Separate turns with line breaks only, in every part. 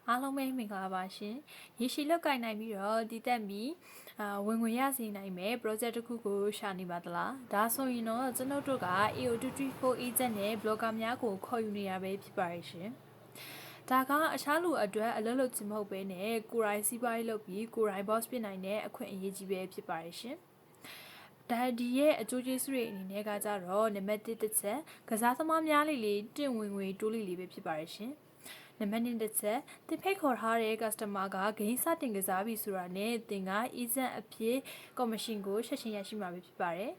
အားလုံးပဲမင်္ဂလာပါရှင်ရေရှည်လောက်ကင်နိုင်ပြီးတော့တည်တက်ပြီးဝင်ငွေရစေနိုင်မယ် project တစ်ခုကိုရှာနေပါသလားဒါဆိုရင်တော့ကျွန်တော်တို့က AO234 agent နဲ့ blogger များကိုခေါ်ယူနေရပဲဖြစ်ပါရဲ့ရှင်ဒါကအခြားလူအတွက်အလုပ်လုပ်ချင်မဟုတ်ဘဲနဲ့ကိုယ်တိုင်စီးပွားရေးလုပ်ပြီးကိုယ်တိုင် boss ဖြစ်နိုင်တဲ့အခွင့်အရေးကြီးပဲဖြစ်ပါရဲ့ရှင်ဒါဒီရဲ့အကျိုးကျေးဇူးတွေအနေနဲ့ကကြတော့နံပါတ်1တစ်ချက်ကစားသမားများလေးတင့်ဝင်ငွေတိုးလေးပဲဖြစ်ပါရဲ့ရှင်နံပါတ်2တစ်ချက်တင်ဖိတ်ခေါ်ထားတဲ့ customer ကဂိမ်းစတင်ကစားပြီဆိုတာနဲ့တင်က agent အဖြစ် commission ကိုချက်ချင်းရရှိမှာဖြစ်ပါတယ်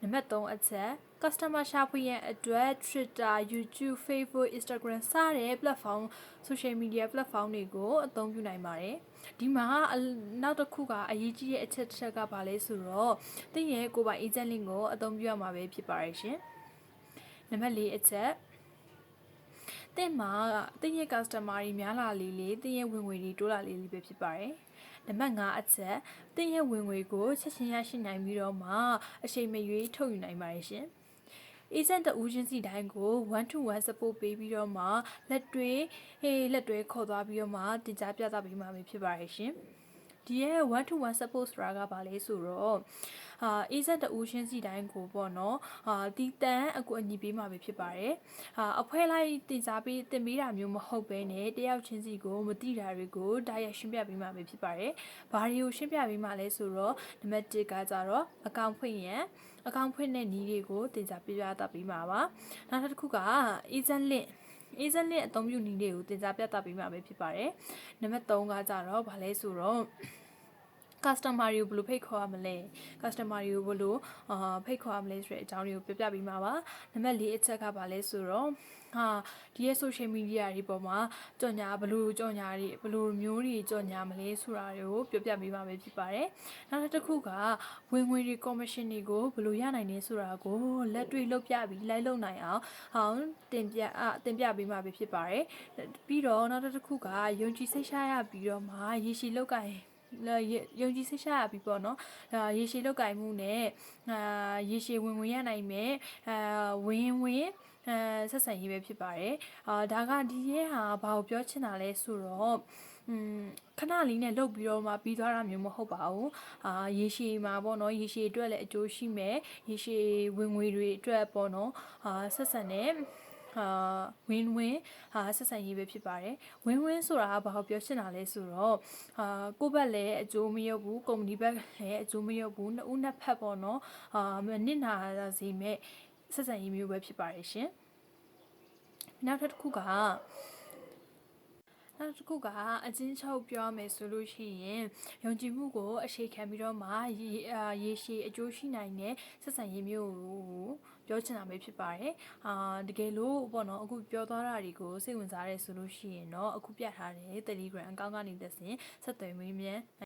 နံပါတ်3အချက် customer ရှာဖွေရန်အတွက် Twitter, YouTube, Facebook, Instagram စတဲ့ platform social media platform တွေကိုအသုံးပြုနိုင်ပါတယ်ဒီမှာနောက်တစ်ခုကအရေးကြီးတဲ့အချက်ကဘာလဲဆိုတော့တင်ရဲ့ကိုယ်ပိုင် agent link ကိုအသုံးပြုရမှာပဲဖြစ်ပါရဲ့ရှင်နံပါတ်4အချက်တင်မှာတင်ရဲ့ customer တွေများလာလေတင်ရဲ့ဝင်ငွေတွေတိုးလာလေပဲဖြစ်ပါတယ်နံပါတ်5အချက်တင်ရဲ့ဝင်ငွေကိုချက်ချင်းရရှိနိုင်ပြီးတော့မှအချိန်မရွေးထုတ်ယူနိုင်ပါတယ်ရှင်agent တဦးချင်းစီတိုင်းကို one to one support ပေးပြီးတော့မှလက်တွဲခေါ်သွားပြီးတော့မှတင်ကြားပြသပေးမှာဖြစ်ပါရဲ့ရှင်ဒီရဲ့ one to one support ဆိုတာကဘာလဲဆိုတော့agent တဦးချင်းစီတိုင်းကိုပေါ့နော်တီးတန်းအကူအညီပေးမှာပဲဖြစ်ပါတယ်အဖွဲ့လိုက်တင်စားပေးတင်ပေးတာမျိုးမဟုတ်ဘဲနဲ့တယောက်ချင်းစီကိုမတိတာတွေကိုတိုက်ရိုက်ရှင်းပြပေးမှာပဲဖြစ်ပါတယ်ဘာတွေကိုရှင်းပြပေးမှာလဲဆိုတော့နံပါတ်1ကကြတော့အကောင့်ဖွင့်တဲ့နည်းတွေကိုတင်စားပြသပေးမှာပါနောက်တစ်ခုက agent link အသုံးပြုနည်းတွေကိုတင်စားပြသပေးမှာပဲဖြစ်ပါတယ်နံပါတ်3ကကြတော့ဘာလဲဆိုတော့customer တွေကိုဘယ်လိုဖိတ်ခေါ်ရမလဲ customer တွေကိုဘယ်လိုဖိတ်ခေါ်ရမလဲဆိုတဲ့အကြောင်းတွေကိုပြပြပေးမှာပါနံပါတ်4အချက်ကဘာလဲဆိုတော့ဒီရဲ့ social media တွေပေါ်မှာကြော်ညာဘယ်လိုကြော်ညာတွေဘယ်လိုမျိုးတွေကြော်ညာမလဲဆိုတာတွေကိုပြပြပေးမှာပဲဖြစ်ပါတယ်နောက်တစ်ခုကဝင်ငွေတွေ commission တွေကိုဘယ်လိုရနိုင်လဲဆိုတာကိုလက်တွေ့လုပ်ပြပြီးလိုက်လုပ်နိုင်အောင်တင်ပြပေးမှာပဲဖြစ်ပါတယ်ပြီးတော့နောက်တစ်ခုကယုံကြည်စိတ်ချရပြီးတော့မှရေရှည်လောက်ကယုံကြည်စိတ်ချရပြီပေါ့နော်ရေရှည်လောက်ကင်မှုနဲ့ရေရှည်ဝင်ဝင်ရနိုင်မယ်ဝင်ဆက်ဆံရေးပဲဖြစ်ပါတယ်ဒါကဒီရဲ့ဟာဘာကိုပြောချင်တာလဲဆိုတော့ခဏလေးနဲ့လုပ်ပြီးတော့မှပြီးသွားတာမျိုးမဟုတ်ပါဘူးရေရှည်မှာပေါ့နော်ရေရှည်အတွက်လည်းအကျိုးရှိမယ်ရေရှည်ဝင်ငွေတွေအတွက်ပေါ့နော်ဆက်ဆံတဲ့win-win ဆက်ဆံရေးပဲဖြစ်ပါတယ် win-win ဆိုတာကဘာကိုပြောချင်တာလဲဆိုတော့ကိုယ့်ဘက်လည်းအကျိုးမရောက်ဘူးကုမ္ပဏီဘက်လည်းအကျိုးမရောက်ဘူးနှစ်ဦးနှစ်ဖက်ပေါ့နော်နစ်နာစေမဲ့ဆက်ဆံရေးမျိုးပဲဖြစ်ပါတယ်ရှင်နောက်တစ်ခုကအချင်းချုပ်ပြောမယ်ဆိုလို့ရှိရင်ယုံကြည်မှုကိုအခြေခံပြီးတော့မှရေရှည်အကျိုးရှိနိုင်တဲ့ဆက်ဆံရေးမျိုးကိုပြောချင်တာပဲဖြစ်ပါတယ်တကယ်လို့ပေါ့နော်အခုပြောသွားတာတွေကိုစိတ်ဝင်စားရဲဆိုလို့ရှိရင်တော့အခုပြထားတဲ့ Telegram အကောင့်ကနေသက်စဉ်ဆက်သွယ်မေးမြန်း